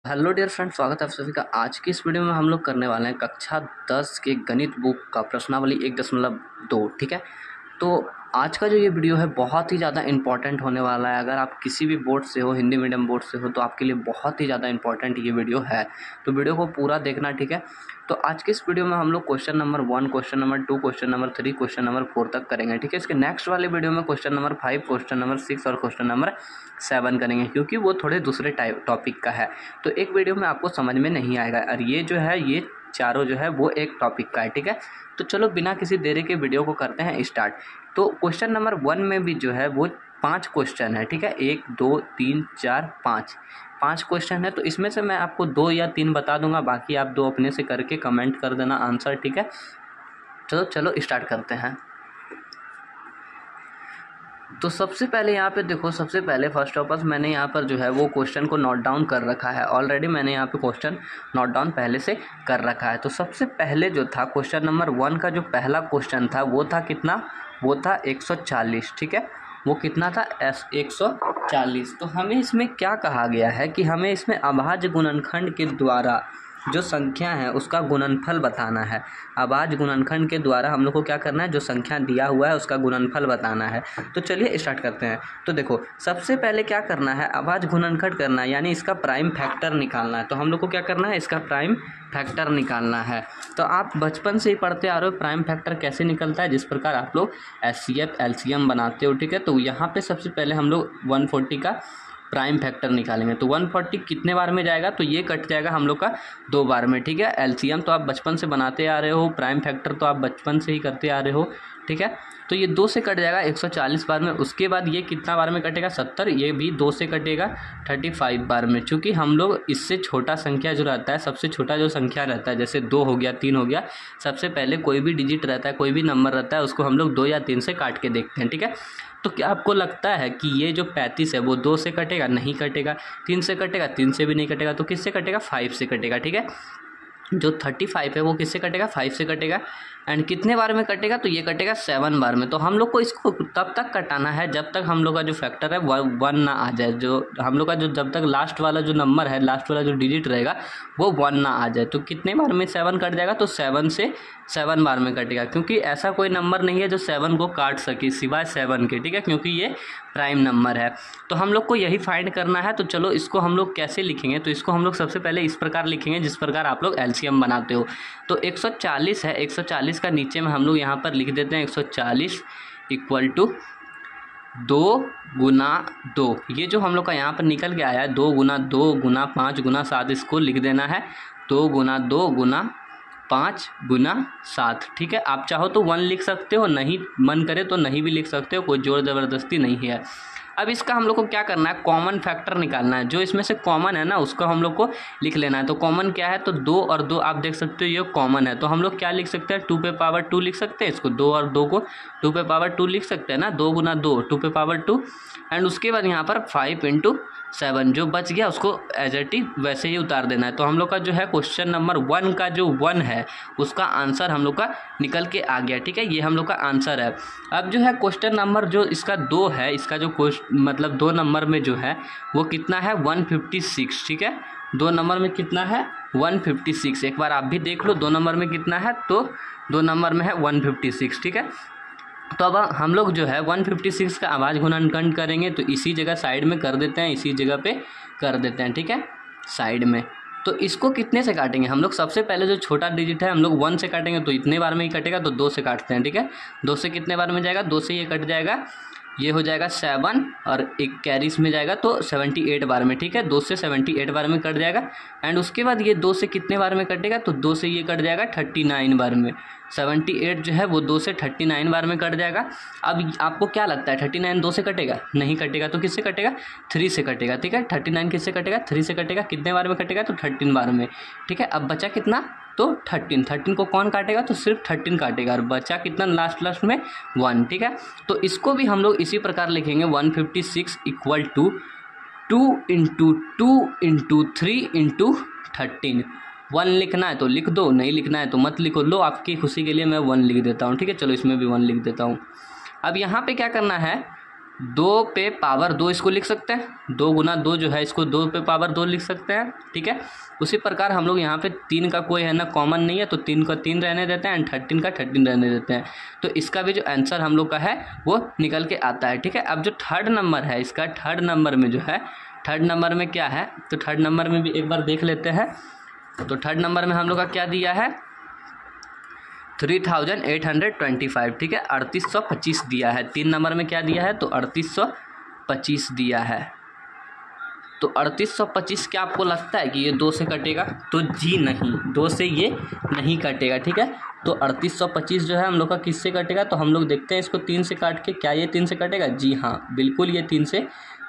Hello dear friend, स्वागत है आप सभी का। आज की इस वीडियो में हम लोग करने वाले हैं कक्षा 10 के गणित बुक का प्रश्नावली 1.2। ठीक है, तो आज का जो ये वीडियो है बहुत ही ज़्यादा इंपॉर्टेंट होने वाला है। अगर आप किसी भी बोर्ड से हो, हिंदी मीडियम बोर्ड से हो, तो आपके लिए बहुत ही ज़्यादा इंपॉर्टेंट ये वीडियो है। तो वीडियो को पूरा देखना, ठीक है। तो आज के इस वीडियो में हम लोग question number 1, question number 2, question number 3, question number 4 तक करेंगे। ठीक है, इसके नेक्स्ट वाले वीडियो में क्वेश्चन नंबर 5, क्वेश्चन नंबर 6 और क्वेश्चन नंबर 7 करेंगे, क्योंकि वो थोड़े दूसरे टॉपिक का है। तो एक वीडियो में आपको समझ में नहीं आएगा, और ये जो है ये चारों जो है वो एक टॉपिक का है। ठीक है, तो चलो बिना किसी देरी के वीडियो को करते हैं स्टार्ट। तो क्वेश्चन नंबर 1 में भी जो है वो 5 क्वेश्चन है। ठीक है, 1 2 3 4 5 क्वेश्चन है। तो इसमें से मैं आपको 2 या 3 बता दूंगा, बाकी आप 2 अपने से करके कमेंट कर देना आंसर। ठीक है, चलो स्टार्ट करते हैं। तो सबसे पहले यहाँ पे देखो, सबसे पहले फर्स्ट ऑफ ऑल मैंने यहाँ पर जो है वो क्वेश्चन को नोट डाउन कर रखा है ऑलरेडी। मैंने यहाँ पे क्वेश्चन नोट डाउन पहले से कर रखा है। तो सबसे पहले जो था क्वेश्चन नंबर 1 का जो पहला क्वेश्चन था वो था कितना, वो था 140। ठीक है, वो कितना था 140। तो हमें इसमें क्या कहा गया है कि हमें इसमें अभाज्य गुणनखंड के द्वारा जो संख्या है उसका गुणनफल बताना है। अभाज्य गुणनखंड के द्वारा हम लोग को क्या करना है, जो संख्या दिया हुआ है उसका गुणनफल बताना है। तो चलिए स्टार्ट करते हैं। तो देखो सबसे पहले क्या करना है, अभाज्य गुणनखंड करना है, यानी इसका प्राइम फैक्टर निकालना है। तो हम लोग को क्या करना है, इसका प्राइम फैक्टर निकालना है। तो आप बचपन से ही पढ़ते आ रहे हो प्राइम फैक्टर कैसे निकलता है, जिस प्रकार आप लोग एचसीएफ एलसीएम बनाते हो। ठीक है, तो यहाँ पे सबसे पहले हम लोग 140 का प्राइम फैक्टर निकालेंगे। तो 140 कितने बार में जाएगा, तो ये कट जाएगा हम लोग का 2 बार में। ठीक है, एलसीएम तो आप बचपन से बनाते आ रहे हो, प्राइम फैक्टर तो आप बचपन से ही करते आ रहे हो। ठीक है, तो ये 2 से कट जाएगा 140 बार में। उसके बाद ये कितना बार में कटेगा, 70। ये भी 2 से कटेगा 35 बार में। चूँकि हम लोग इससे छोटा संख्या जो रहता है, सबसे छोटा जो संख्या रहता है, जैसे 2 हो गया, 3 हो गया, सबसे पहले कोई भी डिजिट रहता है, कोई भी नंबर रहता है, उसको हम लोग 2 या 3 से काट के देखते हैं। ठीक है, तो क्या आपको लगता है कि ये जो 35 है वो 2 से कटेगा? नहीं कटेगा। 3 से कटेगा? 3 से भी नहीं कटेगा। तो किससे कटेगा? 5 से कटेगा। ठीक है, जो 35 है वो किससे कटेगा? 5 से कटेगा। एंड कितने बार में कटेगा, तो ये कटेगा 7 बार में। तो हम लोग को इसको तब तक कटाना है जब तक हम लोग का जो फैक्टर है 1 ना आ जाए। जो हम लोग का जो जब तक लास्ट वाला जो नंबर है, लास्ट वाला जो डिजिट रहेगा वो 1 ना आ जाए। तो कितने बार में 7 कट जाएगा, तो 7 से 7 बार में कटेगा, क्योंकि ऐसा कोई नंबर नहीं है जो 7 को काट सके सिवाय 7 के। ठीक है, क्योंकि ये प्राइम नंबर है। तो हम लोग को यही फाइंड करना है। तो चलो इसको हम लोग कैसे लिखेंगे, तो इसको हम लोग सबसे पहले इस प्रकार लिखेंगे जिस प्रकार आप लोग एलसीएम बनाते हो। तो 140 है, 140 का नीचे में हम लोग यहाँ पर लिख देते हैं 140 इक्वल टू 2 गुना 2। ये जो हम लोग का यहाँ पर निकल के आया है 2 गुना 2 गुना 5 गुना 7, इसको लिख देना है 2 गुना 2 गुना 5 गुना 7। ठीक है, आप चाहो तो 1 लिख सकते हो, नहीं मन करे तो नहीं भी लिख सकते हो, कोई जोर ज़बरदस्ती नहीं है। अब इसका हम लोग को क्या करना है, कॉमन फैक्टर निकालना है। जो इसमें से कॉमन है ना उसको हम लोग को लिख लेना है। तो कॉमन क्या है, तो 2 और 2 आप देख सकते हो ये कॉमन है। तो हम लोग क्या लिख सकते हैं, 2 पे पावर 2 लिख सकते हैं। इसको 2 और 2 को 2 पे पावर 2 लिख सकते हैं ना, 2 गुना 2 2 पे पावर 2। एंड उसके बाद यहाँ पर 5 इंटू 7 जो बच गया उसको एज इट इज वैसे ही उतार देना है। तो हम लोग का जो है क्वेश्चन नंबर 1 का जो 1 है उसका आंसर हम लोग का निकल के आ गया। ठीक है, ये हम लोग का आंसर है। अब जो है क्वेश्चन नंबर जो इसका 2 है, इसका जो मतलब 2 नंबर में जो है वो कितना है, 156। ठीक है, 2 नंबर में कितना है, 156। एक बार आप भी देख लो 2 नंबर में कितना है, तो 2 नंबर में है 156। ठीक है, तो अब हम लोग जो है 156 का अभाज्य गुणनखंड करेंगे। तो इसी जगह साइड में कर देते हैं, इसी जगह पे कर देते हैं। ठीक है, साइड में। तो इसको कितने से काटेंगे हम लोग, सबसे पहले जो छोटा डिजिट है हम लोग 1 से काटेंगे, तो इतने बार में ही कटेगा। तो 2 से काटते हैं। ठीक है, 2 से कितने बार में जाएगा, 2 से ये कट जाएगा, ये हो जाएगा 7 और एक कैरीज में जाएगा तो 78 बार में। ठीक है, 2 से 78 बार में कट जाएगा। एंड उसके बाद ये 2 से कितने बार में कटेगा, तो 2 से ये कट जाएगा 39 बार में। 78 जो है वो 2 से 39 बार में कट जाएगा। अब आपको क्या लगता है 39 2 से कटेगा? नहीं कटेगा। तो किससे कटेगा, 3 से कटेगा। ठीक है, 39 किससे कटेगा, 3 से कटेगा। कितने बार में कटेगा, तो 13 बार में। ठीक है, अब बचा कितना, तो 13 को कौन काटेगा, तो सिर्फ 13 काटेगा, और बचा कितना लास्ट में 1। ठीक है, तो इसको भी हम लोग इसी प्रकार लिखेंगे 156 equal to 2 into 2 into 3 into 13। 1 लिखना है तो लिख दो, नहीं लिखना है तो मत लिखो। लो आपकी खुशी के लिए मैं 1 लिख देता हूँ। ठीक है, चलो इसमें भी 1 लिख देता हूँ। अब यहाँ पे क्या करना है, 2 पे पावर 2 इसको लिख सकते हैं, 2 गुना 2 जो है इसको 2 पे पावर 2 लिख सकते हैं, ठीक है। उसी प्रकार हम लोग यहाँ पे 3 का कोई है ना कॉमन नहीं है, तो 3 का 3 रहने देते हैं एंड 13 का 13 रहने देते हैं। तो इसका भी जो आंसर हम लोग का है वो निकल के आता है, ठीक है। अब जो थर्ड नंबर है इसका, थर्ड नंबर में जो है, थर्ड नंबर में क्या है, तो थर्ड नंबर में भी एक बार देख लेते हैं। तो थर्ड नंबर में हम लोग का क्या दिया है, 3825, ठीक है, 3825 दिया है। 3 नंबर में क्या दिया है, तो 3825 दिया है। तो 3825 क्या आपको लगता है कि ये 2 से कटेगा, तो जी नहीं, 2 से ये नहीं कटेगा, ठीक है। तो 3825 जो है हम लोग का किससे कटेगा, तो हम लोग देखते हैं इसको 3 से काट के, क्या ये 3 से कटेगा, जी हाँ बिल्कुल ये 3 से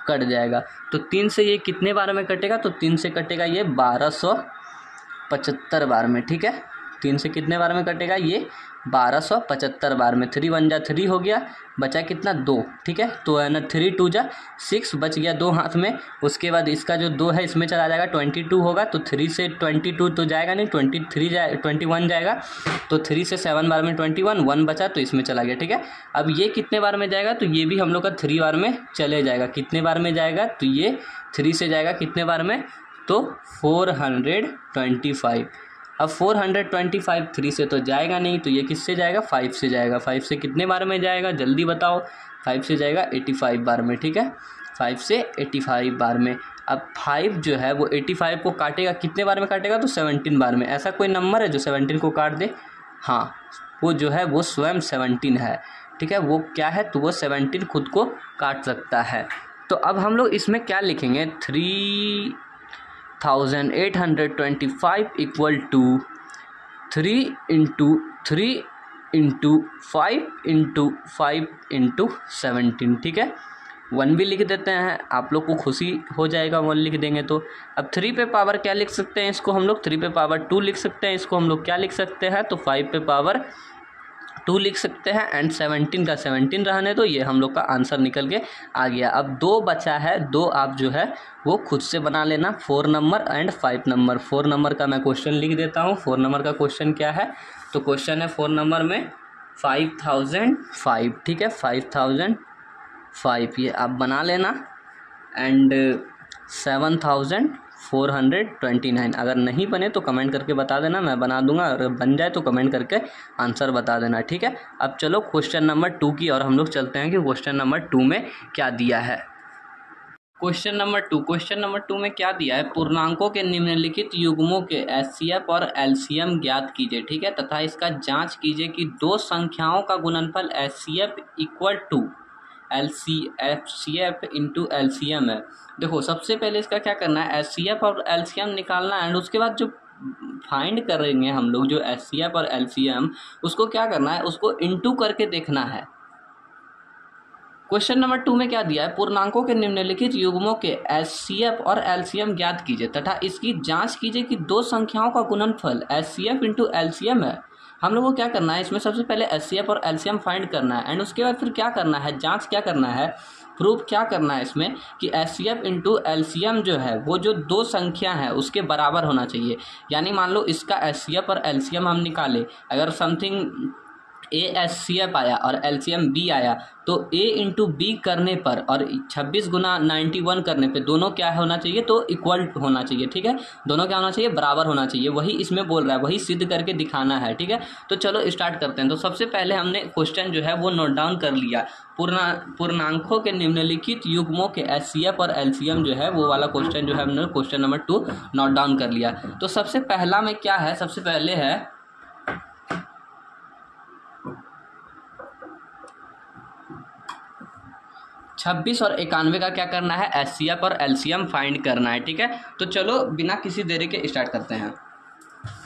कट जाएगा। तो 3 से ये कितने बार में कटेगा, तो 3 से कटेगा ये 1275 बार में, ठीक है। 3 से कितने बार में कटेगा, ये 1275 बार में। 3 1 जा 3 हो गया, बचा कितना 2, ठीक है। तो है ना 3 2 जा 6, बच गया 2 हाथ में। उसके बाद इसका जो 2 है इसमें चला जाएगा, 22 होगा, तो 3 से 22 तो जाएगा नहीं, 21 जाएगा। तो 3 से 7 बार में 21, 1 बचा तो इसमें चला गया, ठीक है। अब ये कितने बार में जाएगा, तो ये भी हम लोग का 3 बार में चले जाएगा। कितने बार में जाएगा, तो ये 3 से जाएगा कितने बार में, तो 425। अब 425 3 से तो जाएगा नहीं, तो ये किससे जाएगा, 5 से जाएगा। 5 से कितने बार में जाएगा, जल्दी बताओ, 5 से जाएगा 85 बार में, ठीक है, 5 से 85 बार में। अब 5 जो है वो 85 को काटेगा, कितने बार में काटेगा, तो 17 बार में। ऐसा कोई नंबर है जो 17 को काट दे, हाँ वो जो है वो स्वयं 17 है, ठीक है। वो क्या है, तो वो 17 खुद को काट सकता है। तो अब हम लोग इसमें क्या लिखेंगे, 3825 इक्वल टू 3 × 3 × 5 × 5 × 17, ठीक है। 1 भी लिख देते हैं, आप लोग को खुशी हो जाएगा 1 लिख देंगे तो। अब 3 पे पावर क्या लिख सकते हैं, इसको हम लोग 3 पे पावर 2 लिख सकते हैं। इसको हम लोग क्या लिख सकते हैं, तो 5 पे पावर 2 लिख सकते हैं एंड 17 का 17 रहने दो। ये हम लोग का आंसर निकल के आ गया। अब 2 बचा है, 2 आप जो है वो खुद से बना लेना, 4 नंबर एंड 5 नंबर। 4 नंबर का मैं क्वेश्चन लिख देता हूँ। 4 नंबर का क्वेश्चन क्या है, तो क्वेश्चन है 4 नंबर में 5005, ठीक है, 5005 ये आप बना लेना एंड 7429। अगर नहीं बने तो कमेंट करके बता देना, मैं बना दूंगा। अगर बन जाए तो कमेंट करके आंसर बता देना, ठीक है। अब चलो क्वेश्चन नंबर 2 की और हम लोग चलते हैं कि क्वेश्चन नंबर 2 में क्या दिया है। क्वेश्चन नंबर 2 में क्या दिया है, पूर्णांकों के निम्नलिखित युग्मों के एचसीएफ और एलसीएम ज्ञात कीजिए, ठीक है, तथा इसका जांच कीजिए कि 2 संख्याओं का गुणनफल HCF equal to HCF into LCM है। देखो सबसे पहले इसका क्या करना है, एचसीएफ और एलसीएम निकालना है एंड उसके बाद जो फाइंड करेंगे हम लोग जो एचसीएफ और एलसीएम, उसको क्या करना है, उसको इंटू करके देखना है। क्वेश्चन नंबर 2 में क्या दिया है, पूर्णांकों के निम्नलिखित युग्मों के एचसीएफ और एलसीएम ज्ञात कीजिए तथा इसकी जांच कीजिए कि 2 संख्याओं का गुणनफल एचसीएफ इंटू एलसीएम है। हम लोग को क्या करना है, इसमें सबसे पहले एचसीएफ और एलसीएम फाइंड करना है एंड उसके बाद फिर क्या करना है, जांच क्या करना है, प्रूफ क्या करना है इसमें कि एचसीएफ इंटू एलसीएम जो है वो जो 2 संख्या है उसके बराबर होना चाहिए। यानी मान लो इसका एचसीएफ और एलसीएम हम निकाले, अगर समथिंग एचसीएफ आया और एलसीएम बी आया तो ए इंटू बी करने पर और 26 गुना 91 करने पे दोनों क्या होना चाहिए, तो इक्वल होना चाहिए, ठीक है, दोनों क्या होना चाहिए, बराबर होना चाहिए। वही इसमें बोल रहा है, वही सिद्ध करके दिखाना है, ठीक है। तो चलो स्टार्ट करते हैं। तो सबसे पहले हमने क्वेश्चन जो है वो नोट डाउन कर लिया, पूर्णांकों के निम्नलिखित युग्मों के एचसीएफ और एलसीएम जो है वो वाला क्वेश्चन जो है हमने क्वेश्चन नंबर 2 नोट डाउन कर लिया। तो सबसे पहला में क्या है, सबसे पहले है 26 और 91 का क्या करना है, एचसीएफ और एलसीएम फाइंड करना है, ठीक है। तो चलो बिना किसी देरी के स्टार्ट करते हैं,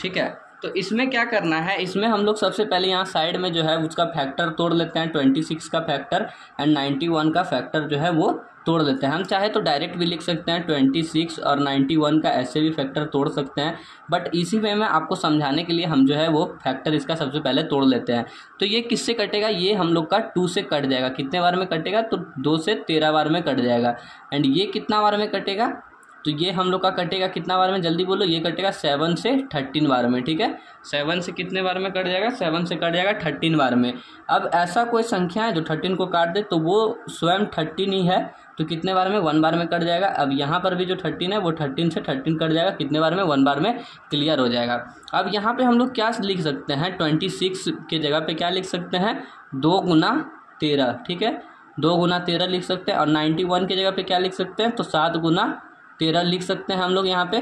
ठीक है। तो इसमें क्या करना है, इसमें हम लोग सबसे पहले यहाँ साइड में जो है उसका फैक्टर तोड़ लेते हैं। 26 का फैक्टर एंड 91 का फैक्टर जो है वो तोड़ लेते हैं। हम चाहे तो डायरेक्ट भी लिख सकते हैं, 26 और 91 का ऐसे भी फैक्टर तोड़ सकते हैं, बट इसी वे में आपको समझाने के लिए हम जो है वो फैक्टर इसका सबसे पहले तोड़ लेते हैं। तो ये किससे कटेगा, ये हम लोग का 2 से कट जाएगा। कितने बार में कटेगा, तो 2 से 13 बार में कट जाएगा। एंड ये कितना बार में कटेगा, तो ये हम लोग का कटेगा कितना बार में, जल्दी बोलो। ये कटेगा 7 से 13 बार में, ठीक है। 7 से कितने बार में कट जाएगा, 7 से कट जाएगा 13 बार में। अब ऐसा कोई संख्या है जो 13 को काट दे तो वो स्वयं 13 ही है, तो कितने बार में, 1 बार में कट जाएगा। अब यहाँ पर भी जो 13 है वो 13 से 13 कट जाएगा, कितने बार में, 1 बार में क्लियर हो जाएगा। अब यहाँ पे हम लोग क्या लिख सकते हैं, 26 के जगह पे क्या लिख सकते हैं, 2 गुना 13, ठीक है, 2 गुना 13 लिख सकते हैं। और 91 की जगह पे क्या लिख सकते हैं, तो 7 गुना 13 लिख सकते हैं हम लोग यहाँ पे।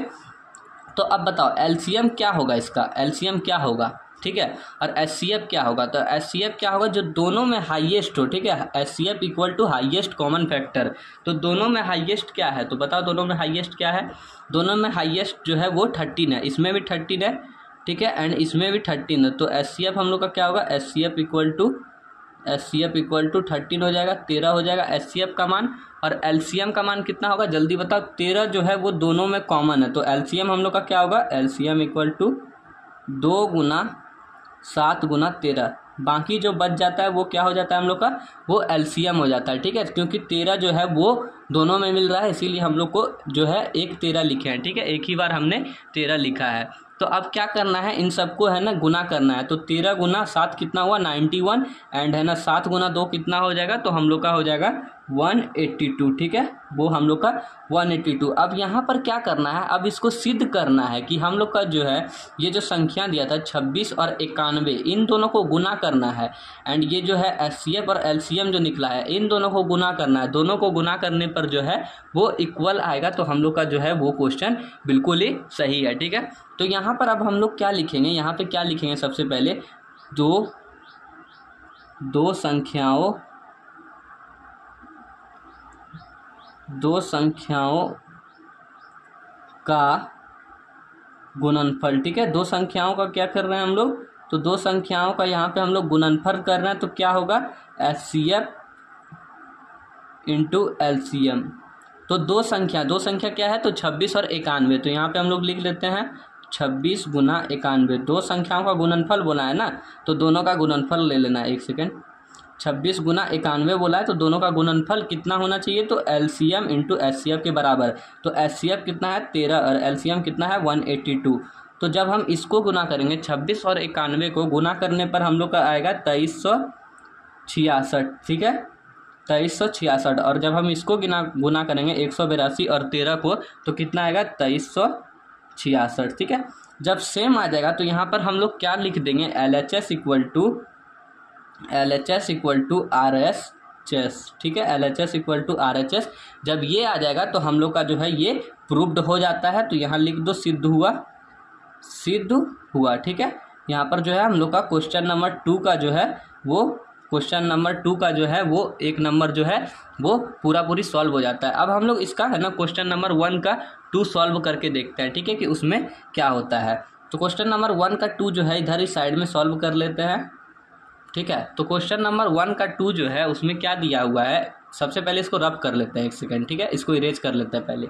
तो अब बताओ एलसीएम क्या होगा, इसका एलसीएम क्या होगा, ठीक है। और एचसीएफ क्या होगा, तो एचसीएफ क्या होगा, जो दोनों में हाईएस्ट हो, ठीक है। HCF equal to highest common factor. तो दोनों में हाईएस्ट क्या है, तो बताओ दोनों में हाईएस्ट क्या है। दोनों में हाईएस्ट जो है वो 13 है, इसमें भी 13 है, ठीक है, एंड इसमें भी 13 है। तो एचसीएफ हम लोग का क्या होगा, एचसीएफ इक्वल टू 13 हो जाएगा, 13 हो जाएगा एचसीएफ का मान। और एलसीएम का मान कितना होगा, जल्दी बताओ। 13 जो है वो दोनों में कॉमन है, तो एलसीएम हम लोग का क्या होगा, एलसीएम इक्वल टू 2 गुना 7 गुना 13। बाकी जो बच जाता है वो क्या हो जाता है हम लोग का, वो एलसीएम हो जाता है, ठीक है। क्योंकि 13 जो है वो दोनों में मिल रहा है, इसीलिए हम लोग को जो है एक 13 लिखे हैं, ठीक है, एक ही बार हमने 13 लिखा है। तो अब क्या करना है, इन सबको है ना गुना करना है। तो 13 गुना 7 कितना हुआ, 91, एंड है ना 7 गुना 2 कितना हो जाएगा, तो हम लोग का हो जाएगा 182, ठीक है, वो हम लोग का 182। अब यहाँ पर क्या करना है, अब इसको सिद्ध करना है कि हम लोग का जो है ये जो संख्या दिया था 26 और 91, इन दोनों को गुना करना है। एंड ये जो है एचसीएफ और एलसीएम जो निकला है, इन दोनों को गुना करना है। दोनों को गुना करने पर जो है वो इक्वल आएगा, तो हम लोग का जो है वो क्वेश्चन बिल्कुल ही सही है, ठीक है। तो यहाँ पर अब हम लोग क्या लिखेंगे, यहाँ पे क्या लिखेंगे, सबसे पहले दो संख्याओं का गुणनफल, ठीक है। 2 संख्याओं का क्या कर रहे हैं हम लोग, तो 2 संख्याओं का यहाँ पे हम लोग गुणनफल कर रहे हैं। तो क्या होगा, एचसीएफ इंटू एलसीएम। तो दो संख्या क्या है, तो 26 और 91। तो यहाँ पे हम लोग लिख लेते हैं 26 गुना 91। 2 संख्याओं का गुणनफल बोला है ना, तो दोनों का गुणनफल ले लेना है। एक सेकेंड, 26 गुना 91 बोला है, तो दोनों का गुणनफल कितना होना चाहिए, तो एलसीएम इंटू एचसीएफ के बराबर। तो एचसीएफ कितना है 13 और एलसीएम कितना है 182। तो जब हम इसको गुना करेंगे 26 और 91 को गुना करने पर हम लोग का आएगा 2366, ठीक है, 2366। और जब हम इसको गुना करेंगे 182 और 13 को, तो कितना आएगा 2366, ठीक है। जब सेम आ जाएगा तो यहाँ पर हम लोग क्या लिख देंगे, LHS इक्वल टू RHS, ठीक है, LHS इक्वल टू RHS। जब ये आ जाएगा तो हम लोग का जो है ये प्रूव्ड हो जाता है। तो यहाँ लिख दो सिद्ध हुआ, ठीक है। यहाँ पर जो है हम लोग का क्वेश्चन नंबर 2 का जो है वो एक नंबर जो है वो पूरी सॉल्व हो जाता है। अब हम लोग इसका है ना क्वेश्चन नंबर 1 का 2 सॉल्व करके देखते हैं, ठीक है, कि उसमें क्या होता है। तो क्वेश्चन नंबर 1 का 2 जो है इधर ही साइड में सॉल्व कर लेते हैं, ठीक है। तो क्वेश्चन नंबर 1 का 2 जो है उसमें क्या दिया हुआ है, सबसे पहले इसको रब कर लेते हैं, एक सेकेंड, ठीक है, इसको इरेज कर लेते हैं पहले।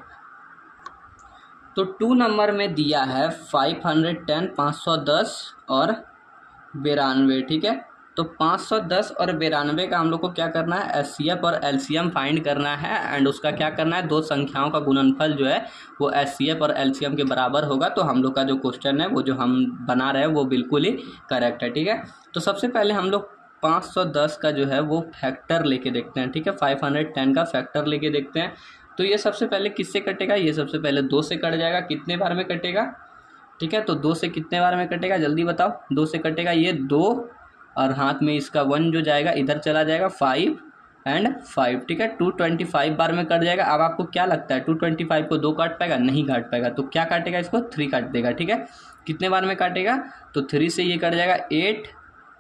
तो 2 नंबर में दिया है 510, 510 और 92, ठीक है। तो 510 और 92 का हम लोग को क्या करना है, एचसीएफ और एलसीएम फाइंड करना है। एंड उसका क्या करना है, 2 संख्याओं का गुणनफल जो है वो एचसीएफ और एलसीएम के बराबर होगा। तो हम लोग का जो क्वेश्चन है वो जो हम बना रहे हैं वो बिल्कुल ही करेक्ट है, ठीक है। तो सबसे पहले हम लोग 510 का जो है वो फैक्टर लेके देखते हैं, ठीक है, 510 का फैक्टर लेके देखते हैं। तो ये सबसे पहले किससे कटेगा, ये सबसे पहले 2 से कट जाएगा। कितने बार में कटेगा, ठीक है, तो 2 से कितने बार में कटेगा, जल्दी बताओ। 2 से कटेगा ये 2 और हाथ में इसका 1 जो जाएगा इधर चला जाएगा, 5 एंड 5, ठीक है, 225 बार में कट जाएगा। अब आपको क्या लगता है 225 को 2 काट पाएगा, नहीं काट पाएगा, तो क्या काटेगा, इसको 3 काट देगा, ठीक है। कितने बार में काटेगा, तो 3 से ये कट जाएगा 8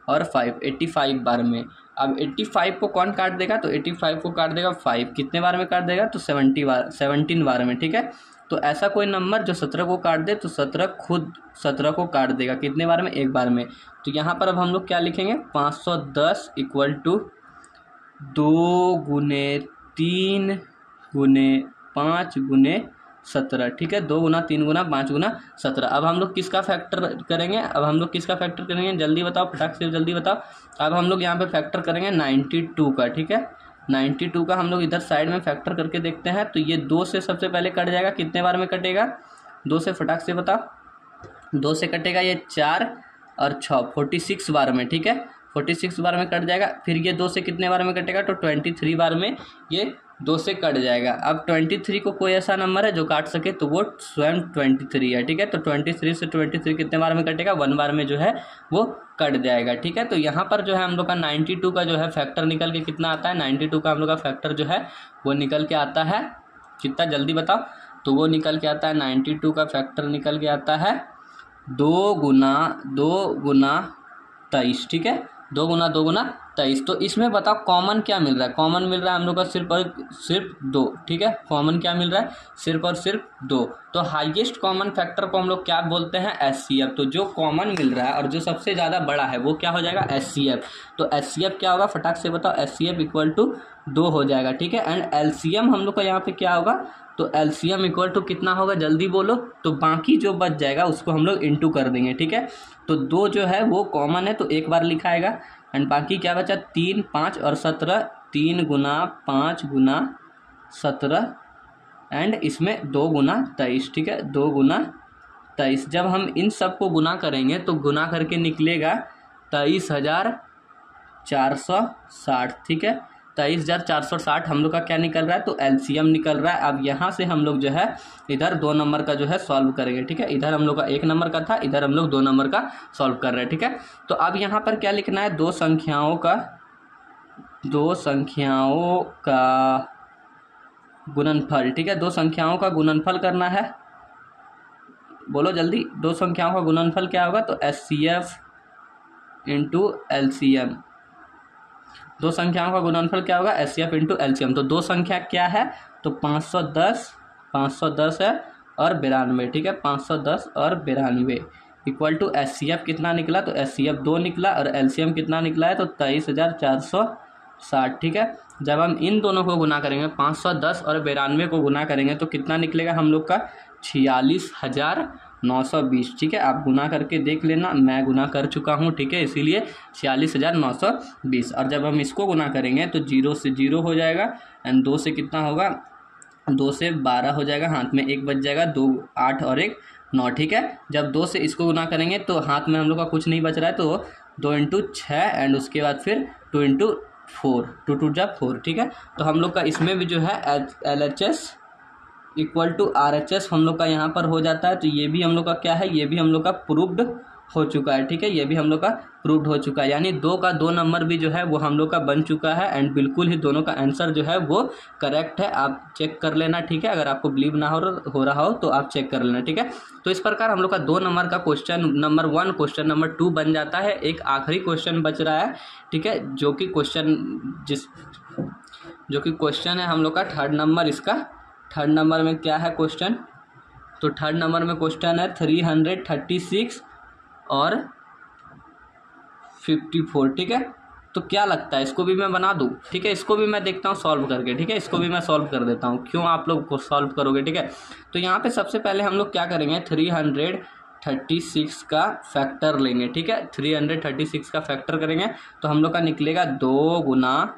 और 5, 85 बार में। अब 85 को कौन काट देगा, तो 85 को काट देगा 5, कितने बार में काट देगा, तो 17 बार में, ठीक है। तो ऐसा कोई नंबर जो 17 को काट दे तो 17 खुद 17 को काट देगा, कितने बार में, 1 बार में। तो यहाँ पर अब हम लोग क्या लिखेंगे, 510 इक्वल टू 2 गुने 3 गुने 5 गुने 17, ठीक है, 2 गुना 3 गुना 5 गुना 17। अब हम लोग किसका फैक्टर करेंगे, जल्दी बताओ, फटाक से जल्दी बताओ। अब हम लोग यहाँ पे फैक्टर करेंगे 92 का, ठीक है, 92 का हम लोग इधर साइड में फैक्टर करके देखते हैं। तो ये 2 से सबसे पहले कट जाएगा, कितने बार में कटेगा, 2 से फटाक से बताओ, 2 से कटेगा ये 4 और 6 46 बार में, ठीक है 46 बार में कट जाएगा। फिर ये 2 से कितने बार में कटेगा, तो 23 बार में ये 2 से कट जाएगा। अब 23 को कोई ऐसा नंबर है जो काट सके तो वो स्वयं 23 है, ठीक है। तो 23 से 23 कितने बार में कटेगा, 1 बार में जो है वो कट जाएगा, ठीक है। तो यहाँ पर जो है हम लोग का 92 का जो है फैक्टर निकल के कितना आता है, 92 का हम लोग का फैक्टर जो है वो निकल के आता है कितना, जल्दी बताओ। तो वो निकल के आता है 92 का फैक्टर निकल के आता है 2 गुना 23, ठीक है 2 गुना 23। तो इसमें बताओ कॉमन क्या मिल रहा है, कॉमन मिल रहा है हम लोग का सिर्फ और सिर्फ 2, ठीक है। कॉमन क्या मिल रहा है, सिर्फ और सिर्फ 2। तो हाईएस्ट कॉमन फैक्टर को हम लोग क्या बोलते हैं, एचसीएफ। तो जो कॉमन मिल रहा है और जो सबसे ज़्यादा बड़ा है वो क्या हो जाएगा, एचसीएफ। तो एचसीएफ क्या होगा, फटाक से बताओ, एचसीएफ इक्वल टू 2 हो जाएगा, ठीक है। एंड एलसीएम हम लोग का यहाँ पे क्या होगा, तो एलसीएम इक्वल टू कितना होगा, जल्दी बोलो। तो बाकी जो बच जाएगा उसको हम लोग इंटू कर देंगे, ठीक है। तो 2 जो है वो कॉमन है तो एक बार लिखा आएगा, एंड बाकी क्या बचा, 3, 5 और 17, 3 गुना 5 गुना 17 एंड इसमें 2 गुना 23, ठीक है 2 गुना 23। जब हम इन सब को गुना करेंगे तो गुना करके निकलेगा 23,460, ठीक है 23,460 हम लोग का क्या निकल रहा है, तो एलसीएम निकल रहा है। अब यहाँ से हम लोग जो है इधर 2 नंबर का जो है सॉल्व करेंगे, ठीक है। इधर हम लोग का 1 नंबर का था, इधर हम लोग 2 नंबर का सॉल्व कर रहे हैं, ठीक है। तो अब यहाँ पर क्या लिखना है, 2 संख्याओं का गुणनफल, ठीक है 2 संख्याओं का गुणनफल करना है, बोलो जल्दी। 2 संख्याओं का गुणनफल क्या होगा, तो एचसीएफ इंटू एलसीएम। 2 संख्याओं का गुणनफल क्या होगा, एचसीएफ इंटू एलसीएम। तो 2 संख्या क्या है, तो 510 है और 92, ठीक है 510 और 92 इक्वल टू एचसीएफ कितना निकला, तो एचसीएफ 2 निकला और एलसीएम कितना निकला है, तो 23,460, ठीक है। जब हम इन दोनों को गुना करेंगे, 510 और 92 को गुना करेंगे तो कितना निकलेगा हम लोग का, 46,920, ठीक है। आप गुना करके देख लेना, मैं गुना कर चुका हूँ, ठीक है, इसीलिए 46,920। और जब हम इसको गुना करेंगे तो 0 से 0 हो जाएगा एंड 2 से कितना होगा, 2 से 12 हो जाएगा, हाथ में 1 बच जाएगा, 2 8 और 1 9, ठीक है। जब 2 से इसको गुना करेंगे तो हाथ में हम लोग का कुछ नहीं बच रहा है, तो 2 इंटू 6 एंड उसके बाद फिर 2 इंटू 4, 2 2 जा 4, ठीक है। तो हम लोग का इसमें भी जो है LHS इक्वल टू RHS हम लोग का यहाँ पर हो जाता है। तो ये भी हम लोग का क्या है, ये भी हम लोग का प्रूव्ड हो चुका है, ठीक है, ये भी हम लोग का प्रूव्ड हो चुका है। यानी 2 का 2 नंबर भी जो है वो हम लोग का बन चुका है एंड बिल्कुल ही दोनों का आंसर जो है वो करेक्ट है। आप चेक कर लेना, ठीक है, अगर आपको बिलीव ना हो रहा हो तो आप चेक कर लेना, ठीक है। तो इस प्रकार हम लोग का 2 नंबर का क्वेश्चन नंबर 1 क्वेश्चन नंबर 2 बन जाता है। एक आखिरी क्वेश्चन बच रहा है, ठीक है, जो कि क्वेश्चन है हम लोग का 3rd नंबर। इसका 3rd नंबर में क्या है क्वेश्चन, तो 3rd नंबर में क्वेश्चन है 336 और 54, ठीक है। तो क्या लगता है, इसको भी मैं बना दूं, ठीक है, इसको भी मैं देखता हूं सॉल्व करके, ठीक है, इसको भी मैं सॉल्व कर देता हूं, क्यों आप लोग को सॉल्व करोगे, ठीक है। तो यहाँ पे सबसे पहले हम लोग क्या करेंगे, 336 का फैक्टर लेंगे, ठीक है, 336 का फैक्टर करेंगे तो हम लोग का निकलेगा 2 गुना,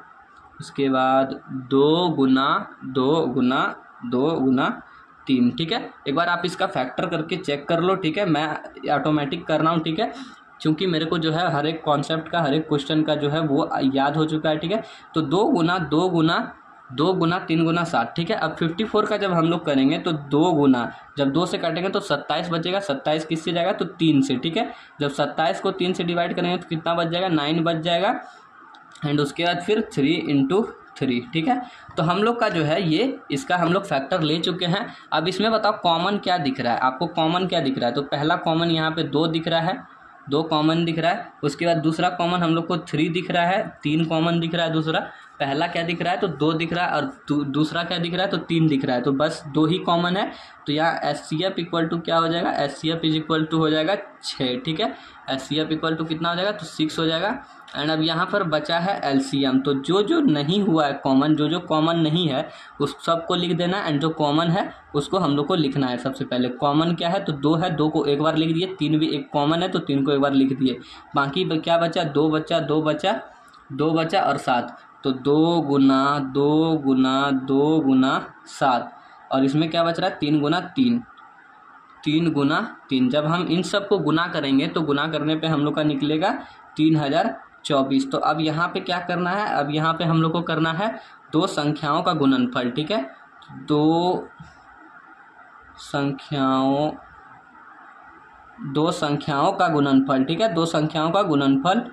उसके बाद 2 गुना 2 गुना 2 गुना 3, ठीक है। एक बार आप इसका फैक्टर करके चेक कर लो, ठीक है, मैं ऑटोमेटिक कर रहा हूँ, ठीक है, क्योंकि मेरे को जो है हर एक कॉन्सेप्ट का, हर एक क्वेश्चन का जो है वो याद हो चुका है, ठीक है। तो 2 गुना 2 गुना 2 गुना 3 गुना 7, ठीक है। अब 54 का जब हम लोग करेंगे तो 2 गुना, जब 2 से काटेंगे तो 27 बचेगा, 27 किससे जाएगा, तो 3 से, ठीक है। जब 27 को 3 से डिवाइड करेंगे तो कितना बच जाएगा, 9 बच जाएगा एंड उसके बाद फिर 3 इंटू 3, ठीक है। तो हम लोग का जो है ये इसका हम लोग फैक्टर ले चुके हैं। अब इसमें बताओ कॉमन क्या दिख रहा है, आपको कॉमन क्या दिख रहा है, तो पहला कॉमन यहाँ पे 2 दिख रहा है, 2 कॉमन दिख रहा है। उसके बाद दूसरा कॉमन हम लोग को 3 दिख रहा है, 3 कॉमन दिख रहा है दूसरा। पहला क्या दिख रहा है, तो 2 दिख रहा है और दूसरा क्या दिख रहा है, तो 3 दिख रहा है। तो बस 2 ही कॉमन है। तो यहाँ एचसीएफ इक्वल टू क्या हो जाएगा, एचसीएफ इज इक्वल टू हो जाएगा 6, ठीक है। एचसीएफ इक्वल टू कितना हो जाएगा, तो 6 हो जाएगा। एंड अब यहाँ पर बचा है एलसीएम। तो जो नहीं हुआ है कॉमन, जो कॉमन नहीं है उस सबको लिख देना एंड जो कॉमन है उसको हम लोग को लिखना है। सबसे पहले कॉमन क्या है, तो 2 है, 2 को एक बार लिख दिए, 3 भी एक कॉमन है तो 3 को एक बार लिख दिए। बाकी क्या बचा, 2 बचा और 7। तो 2 × 2 × 2 × 7, और इसमें क्या बच रहा है 3 × 3, 3 × 3। जब हम इन सब को गुना करेंगे तो गुना करने पे हम लोग का निकलेगा 3024। तो अब यहाँ पे क्या करना है, अब यहाँ पे हम लोग को करना है दो संख्याओं का गुणनफल, ठीक है, दो संख्याओं का गुणनफल, ठीक है, दो संख्याओं का गुणनफल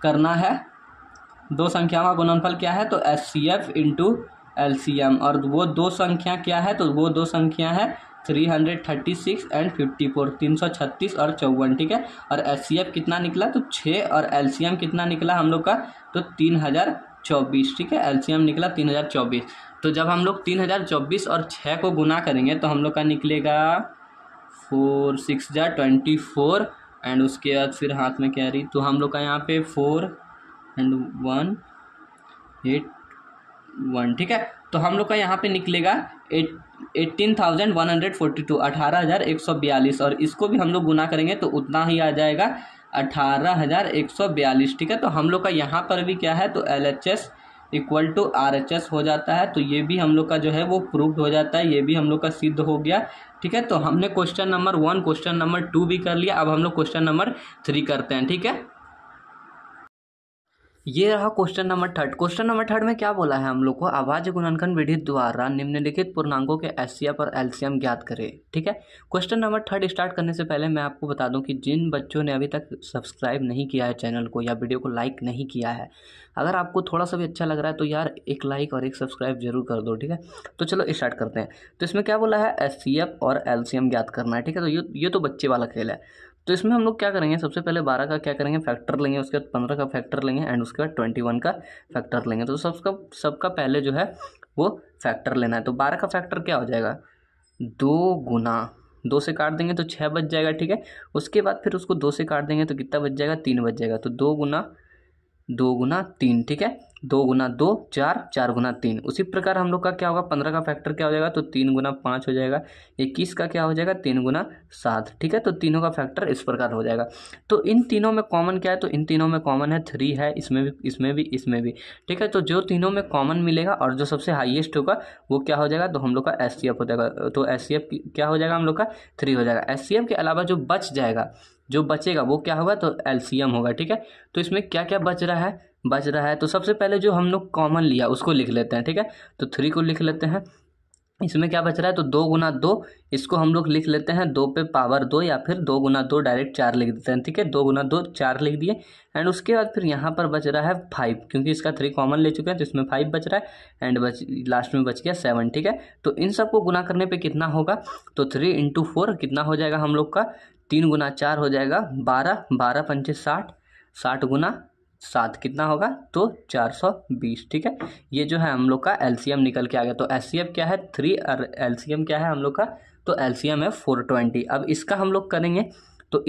करना है। दो संख्याओं का गुणनफल क्या है, तो HCF इंटू LCM, और वो दो संख्या क्या है, तो वो दो संख्या है 336 एंड 54, 336 और 54, ठीक है। और HCF कितना निकला, तो 6, और LCM कितना निकला हम लोग का, तो 3024, ठीक है, LCM निकला 3024। तो जब हम लोग 3024 और 6 को गुना करेंगे तो हम लोग का निकलेगा 4 6 जा 24, एंड उसके बाद फिर हाथ में कैरी, तो हम लोग का यहाँ पे 4 एंड 1 8 1, ठीक है। तो हम लोग का यहाँ पे निकलेगा 18,142, 18,142, और इसको भी हम लोग गुना करेंगे तो उतना ही आ जाएगा 18,142, ठीक है। तो हम लोग का यहाँ पर भी क्या है, तो LHS इक्वल टू RHS हो जाता है। तो ये भी हम लोग का जो है वो प्रूव्ड हो जाता है, ये भी हम लोग का सिद्ध हो गया, ठीक है। तो हमने क्वेश्चन नंबर 1 क्वेश्चन नंबर 2 भी कर लिया, अब हम लोग क्वेश्चन नंबर 3 करते हैं, ठीक है। ये रहा क्वेश्चन नंबर 3। क्वेश्चन नंबर 3 में क्या बोला है हम लोग को, अभाज्य गुणनखंड विधि द्वारा निम्नलिखित पूर्णांकों के HCF और LCM ज्ञात करें, ठीक है। क्वेश्चन नंबर 3 स्टार्ट करने से पहले मैं आपको बता दूं कि जिन बच्चों ने अभी तक सब्सक्राइब नहीं किया है चैनल को या वीडियो को लाइक नहीं किया है, अगर आपको थोड़ा सा भी अच्छा लग रहा है तो यार एक लाइक और एक सब्सक्राइब जरूर कर दो, ठीक है। तो चलो स्टार्ट करते हैं। तो इसमें क्या बोला है, HCF और LCM ज्ञात करना है, ठीक है। तो ये तो बच्चे वाला खेल है। तो इसमें हम लोग क्या करेंगे, सबसे पहले 12 का क्या करेंगे, फैक्टर लेंगे, उसके बाद 15 का फैक्टर लेंगे, एंड उसके बाद 21 का फैक्टर लेंगे। तो सबका पहले जो है वो फैक्टर लेना है। तो 12 का फैक्टर क्या हो जाएगा, 2 गुना 2 से काट देंगे तो 6 बच जाएगा, ठीक है। उसके बाद फिर उसको 2 से काट देंगे तो कितना बच जाएगा, 3 बच जाएगा। तो 2 गुना 3, ठीक है, 2 गुना 2 4, 4 गुना 3। उसी प्रकार हम लोग का क्या होगा, 15 का फैक्टर क्या हो जाएगा, तो 3 गुना 5 हो जाएगा। 21 का क्या हो जाएगा, 3 गुना 7, ठीक है। तो तीनों का फैक्टर इस प्रकार हो जाएगा। तो इन तीनों में कॉमन क्या है, तो इन तीनों में कॉमन है 3 है, इसमें भी, ठीक है। तो जो तीनों में कॉमन मिलेगा और जो सबसे हाईएस्ट होगा वो क्या हो जाएगा, तो हम लोग का HCF हो जाएगा। तो HCF क्या हो जाएगा, हम लोग का 3 हो जाएगा। HCF के अलावा जो बचेगा वो क्या होगा, तो LCM होगा, ठीक है। तो इसमें क्या क्या बच रहा है, तो सबसे पहले जो हम लोग कॉमन लिया उसको लिख लेते हैं, ठीक है। तो 3 को लिख लेते हैं। इसमें क्या बच रहा है, तो 2 गुना 2, इसको हम लोग लिख लेते हैं 2 पे पावर 2, या फिर 2 गुना 2 डायरेक्ट 4 लिख देते हैं, ठीक है। 2 गुना 2 4 लिख दिए, एंड उसके बाद फिर यहाँ पर बच रहा है 5, क्योंकि इसका 3 कॉमन ले चुके हैं तो इसमें 5 बच रहा है, एंड लास्ट में बच गया 7, ठीक है। तो इन सबको गुना करने पे कितना होगा, तो 3 × 4 कितना हो जाएगा हम लोग का, 3 गुना 4 हो जाएगा 12, 12 पंचे 60, 60 गुना 7 कितना होगा, तो 420, ठीक है। ये जो है हम लोग का LCM निकल के आ गया। तो HCF क्या है 3 और LCM क्या है हम लोग का, तो LCM है 420। अब इसका हम लोग करेंगे तो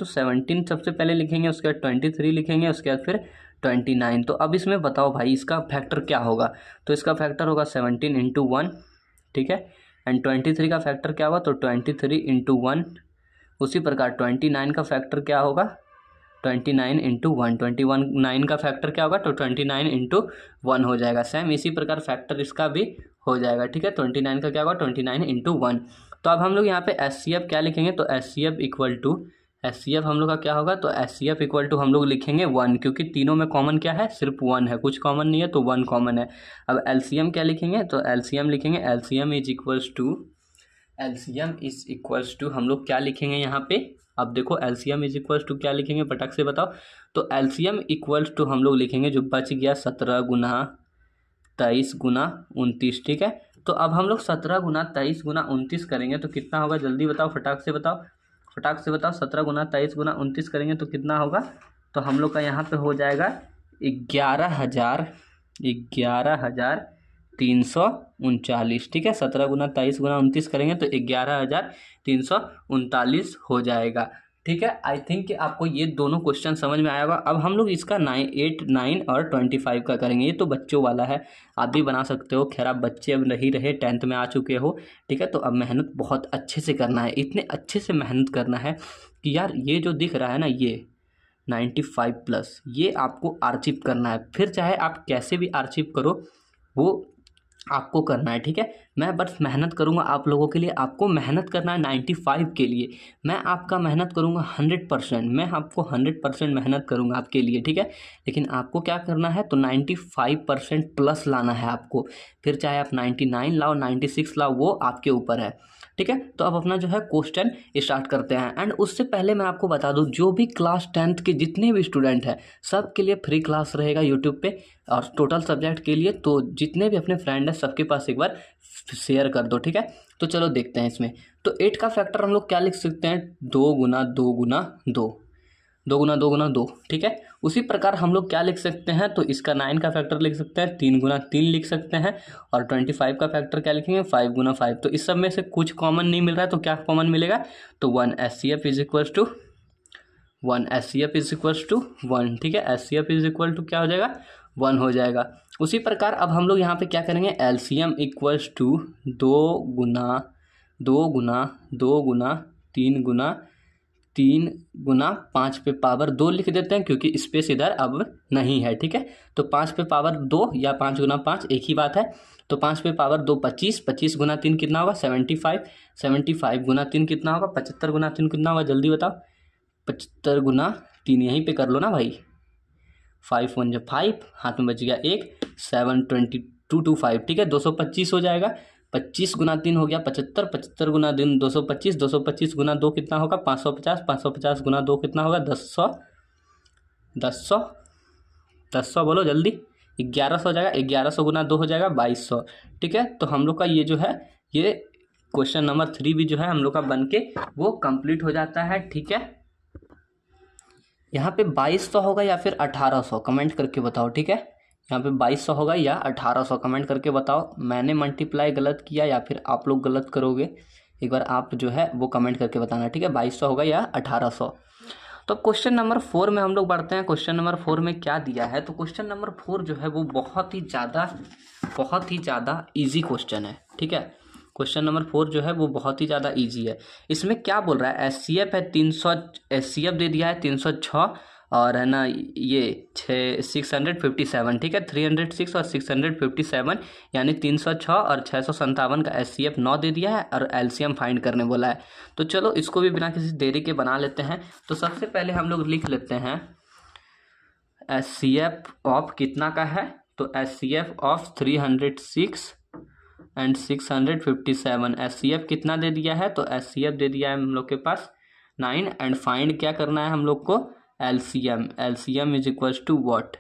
17 सबसे पहले लिखेंगे, उसके बाद 23 लिखेंगे, उसके बाद फिर 29। तो अब इसमें बताओ भाई इसका फैक्टर क्या होगा, तो इसका फैक्टर होगा 17 × 1, ठीक है। एंड 23 का फैक्टर क्या होगा, तो 23 × 1। उसी प्रकार 29 का फैक्टर क्या होगा, 29 × 1, 29 का फैक्टर क्या होगा, तो 29 × 1 हो जाएगा। सेम इसी प्रकार फैक्टर इसका भी हो जाएगा, ठीक है। 29 का क्या होगा, 29 × 1। तो अब हम लोग यहाँ पे HCF क्या लिखेंगे, तो HCF हम लोग का क्या होगा, तो HCF इक्वल टू हम लोग लिखेंगे 1, क्योंकि तीनों में कॉमन क्या है, सिर्फ 1 है, कुछ कॉमन नहीं है, तो 1 कॉमन है। अब LCM क्या लिखेंगे, तो LCM लिखेंगे LCM इज इक्वल्स टू हम लोग क्या लिखेंगे यहाँ पे, अब देखो LCM इज इक्वल्स टू क्या लिखेंगे, फटाक से बताओ। तो LCM इक्वल्स टू हम लोग लिखेंगे जो बच गया 17 गुना 23 गुना 29, ठीक है। तो अब हम लोग 17 गुना 23 गुना 29 करेंगे तो कितना होगा, जल्दी बताओ, फटाक से बताओ 17 गुना 23 गुना 29 करेंगे तो कितना होगा, तो हम लोग का यहाँ पे हो जाएगा 11,339, ठीक है। 17 गुना 23 गुना 29 करेंगे तो 11,339 हो जाएगा, ठीक है। आई थिंक कि आपको ये दोनों क्वेश्चन समझ में आया होगा। अब हम लोग इसका 9, 8, 9 और 25 का करेंगे। ये तो बच्चों वाला है, आप भी बना सकते हो। खैर आप बच्चे अब नहीं रहे, 10th में आ चुके हो, ठीक है। तो अब मेहनत बहुत अच्छे से करना है, इतने अच्छे से मेहनत करना है कि यार ये जो दिख रहा है ना, 95 प्लस, ये आपको आर्चिव करना है। फिर चाहे आप कैसे भी आर्चिव करो वो आपको करना है, ठीक है। मैं बस मेहनत करूँगा आप लोगों के लिए, आपको मेहनत करना है 95 के लिए। मैं आपका मेहनत करूँगा 100%, मैं आपको 100% मेहनत करूँगा आपके लिए, ठीक है। लेकिन आपको क्या करना है, तो 95% प्लस लाना है आपको। फिर चाहे आप 99 लाओ, 96 लाओ, वो आपके ऊपर है, ठीक है। तो अब अपना जो है क्वेश्चन स्टार्ट करते हैं। एंड उससे पहले मैं आपको बता दूं, जो भी क्लास 10th के जितने भी स्टूडेंट हैं सब के लिए फ्री क्लास रहेगा यूट्यूब पे, और टोटल सब्जेक्ट के लिए। तो जितने भी अपने फ्रेंड हैं सबके पास एक बार शेयर कर दो, ठीक है। तो चलो देखते हैं इसमें। तो 8 का फैक्टर हम लोग क्या लिख सकते हैं, 2 गुना 2 गुना 2, 2 गुना 2 गुना 2, ठीक है। उसी प्रकार हम लोग क्या लिख सकते हैं, तो इसका 9 का फैक्टर लिख सकते हैं, 3 गुना 3 लिख सकते हैं। और 25 का फैक्टर क्या लिखेंगे, 5 गुना 5। तो इस सब में से कुछ कॉमन नहीं मिल रहा है, तो क्या कॉमन मिलेगा, तो 1 SCF is equals to 1, SCF is equals to 1, ठीक है। SCF इज इक्वल टू क्या हो जाएगा, 1 हो जाएगा। उसी प्रकार अब हम लोग यहाँ पे क्या करेंगे, LCM इक्वल्स टू 2 गुना 2 गुना 2 गुना 3 गुना 3 गुना 5 पे पावर 2 लिख देते हैं, क्योंकि स्पेस इधर अब नहीं है, ठीक है। तो 5 पे पावर 2 या 5 गुना 5 एक ही बात है। तो 5 पे पावर 2 25, 25 गुना 3 कितना होगा, 75, 75 गुना 3 कितना होगा, 75 गुना 3 कितना होगा, जल्दी बताओ। 75 गुना 3 यहीं पे कर लो ना भाई, 5 1 जब 5, हाथ में बच गया 1, 7 22 2 5, ठीक है। 225 हो जाएगा। 25 गुना 3 हो गया 75, 75 गुना 3 225, 225 गुना 2 कितना होगा, 550, 550 गुना 2 कितना होगा, 1000, 1000, 1000 बोलो जल्दी, 1100 हो जाएगा। 1100 गुना 2 हो जाएगा 2200, ठीक है। तो हम लोग का ये जो है, ये क्वेश्चन नंबर 3 भी जो है हम लोग का बन के वो कंप्लीट हो जाता है, ठीक है। यहाँ पे 2200 होगा या फिर 1800, कमेंट करके बताओ, ठीक है। यहाँ पे 2200 होगा या 1800, कमेंट करके बताओ। मैंने मल्टीप्लाई गलत किया या फिर आप लोग गलत करोगे, एक बार आप जो है वो कमेंट करके बताना, ठीक है। 2200 होगा या 1800। तो क्वेश्चन नंबर 4 में हम लोग बढ़ते हैं। क्वेश्चन नंबर 4 में क्या दिया है, तो क्वेश्चन नंबर 4 जो है वो बहुत ही ज़्यादा ईजी क्वेश्चन है, ठीक है। क्वेश्चन नंबर 4 जो है वो बहुत ही ज़्यादा इजी है। इसमें क्या बोल रहा है, SCF है 300, SCF दे दिया है 306, और है ना ये 657, ठीक है। 306 और 657 यानी 306 और 657 का SCF 9 दे दिया है, और LCM फाइंड करने बोला है। तो चलो इसको भी बिना किसी देरी के बना लेते हैं। तो सबसे पहले हम लोग लिख लेते हैं SCF ऑफ कितना का है, तो SCF ऑफ 306 एंड 657, SCF कितना दे दिया है, तो SCF दे दिया है हम लोग के पास 9, एंड फाइंड क्या करना है हम लोग को, LCM, LCM is equals to what,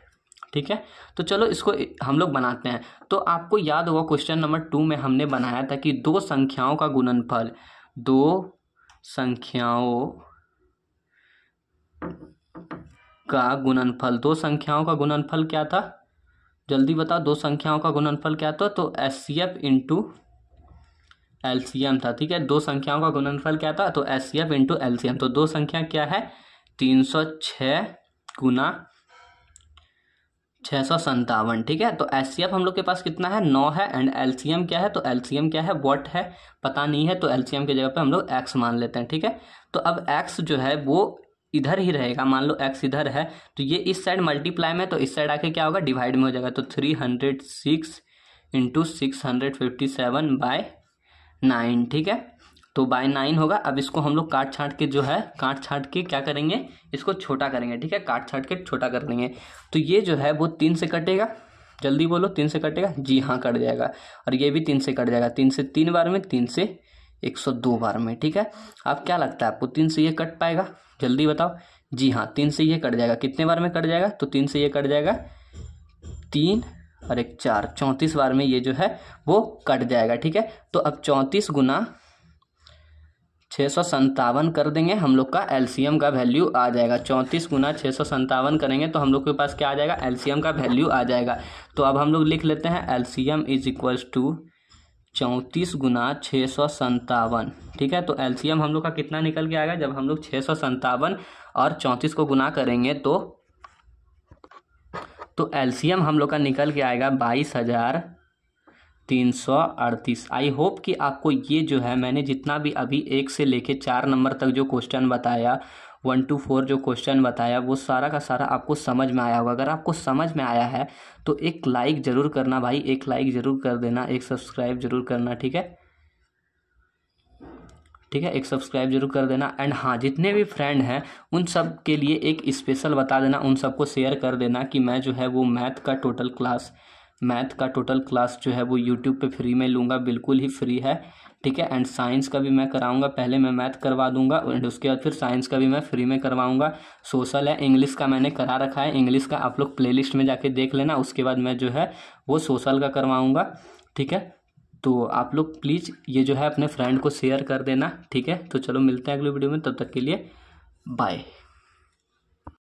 ठीक है। तो चलो इसको हम लोग बनाते हैं। तो आपको याद होगा क्वेश्चन नंबर 2 में हमने बनाया था कि दो संख्याओं का गुणनफल, दो संख्याओं का गुणनफल क्या था, जल्दी बताओ। दो संख्याओं का गुणनफल क्या था, तो SCF इंटू LCM था, ठीक है। दो संख्याओं का गुणनफल क्या था, तो SCF इंटू LCM। तो दो संख्या क्या है, 306 गुना 657, ठीक है। तो SCF हम लोग के पास कितना है, 9 है, एंड LCM क्या है, तो LCM क्या है, व्हाट है पता नहीं है, तो LCM की जगह पे हम लोग x मान लेते हैं, ठीक है। तो अब x जो है वो इधर ही रहेगा, मान लो x इधर है, तो ये इस साइड मल्टीप्लाई में, तो इस साइड आके क्या होगा, डिवाइड में हो जाएगा। तो 306 इंटू 657 बाय 9, ठीक है। तो बाय 9 होगा। अब इसको हम लोग काट छाट के क्या करेंगे, इसको छोटा करेंगे, ठीक है। काट छाट के छोटा कर देंगे। तो ये जो है वो 3 से कटेगा, जल्दी बोलो, 3 से कटेगा, जी हाँ कट जाएगा। और ये भी 3 से कट जाएगा, 3 से 3 बार में, 3 से 102 बार में, ठीक है। अब क्या लगता है आपको, 3 से ये कट पाएगा, जल्दी बताओ। जी हाँ, 3 से ये कट जाएगा। कितने बार में कट जाएगा, तो 3 से ये कट जाएगा 3 और 1 4, 34 बार में ये जो है वो कट जाएगा, ठीक है। तो अब 34 गुना 657 कर देंगे, हम लोग का LCM का वैल्यू आ जाएगा। 34 गुना 657 करेंगे तो हम लोग के पास क्या आ जाएगा, LCM का वैल्यू आ जाएगा। तो अब हम लोग लिख लेते हैं LCM इज इक्वल्स टू 34 गुना 657, ठीक है। तो LCM हम लोग का कितना निकल के आएगा, जब हम लोग 657 और 34 को गुना करेंगे तो LCM हम लोग का निकल के आएगा 22,000 338। आई होप कि आपको ये जो है मैंने जितना भी अभी 1 से लेके 4 नंबर तक जो क्वेश्चन बताया, 1 to 4 जो क्वेश्चन बताया, वो सारा का सारा आपको समझ में आया होगा। अगर आपको समझ में आया है तो एक लाइक ज़रूर करना भाई, एक लाइक ज़रूर कर देना, एक सब्सक्राइब ज़रूर करना, ठीक है, ठीक है, एक सब्सक्राइब जरूर कर देना। एंड हाँ, जितने भी फ्रेंड हैं उन सब के लिए एक स्पेशल बता देना, उन सबको शेयर कर देना कि मैं जो है वो मैथ का टोटल क्लास जो है वो यूट्यूब पे फ्री में लूँगा, बिल्कुल ही फ्री है, ठीक है। एंड साइंस का भी मैं कराऊंगा, पहले मैं मैथ करवा दूंगा एंड उसके बाद फिर साइंस का भी मैं फ्री में करवाऊंगा। सोशल है, इंग्लिश का मैंने करा रखा है, इंग्लिश का आप लोग प्लेलिस्ट में जाके देख लेना, उसके बाद मैं जो है वो सोशल का करवाऊंगा, ठीक है। तो आप लोग प्लीज़ ये जो है अपने फ्रेंड को शेयर कर देना, ठीक है। तो चलो मिलते हैं अगले वीडियो में, तब तक के लिए बाय।